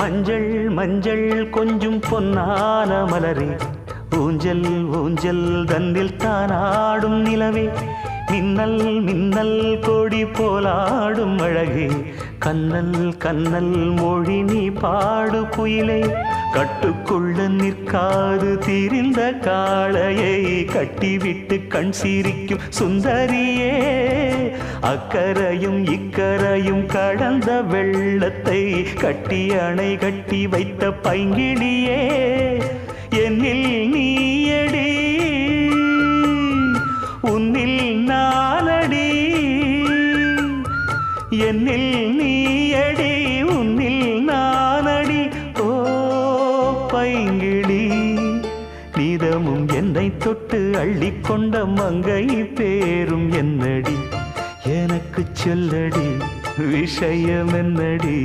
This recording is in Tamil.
மஞ்சள் மஞ்சள் கொஞ்சம் பொன்னான மலரே, ஊஞ்சல் ஊஞ்சல் தன்னில் தானாடும் நிலவே, மின்னல் மின்னல் கொடி போலாடும் அழகே, கண்ணல் கண்ணல் மொழி நீ பாடு குயிலே, கட்டுக்குள்ள நிற்காது திரிந்த காளையை கட்டிவிட்டு கண் சிரிக்கும் சுந்தரியே, அக்கரையும் இக்கரையும் கடந்த வெள்ளத்தை கட்டி அணை கட்டி வைத்த பைங்கிளியே, என்னில் நீயடி உன்னில் நானடி, என்னில் நீயடி உன்னில் நானடி. ஓ பைங்கிளி, நீதமும் என்னை தொட்டு அள்ளிக்கொண்ட மங்கை பேரும் என்னடி, எனக்கு சொல்லடி விஷயம் என்னடி.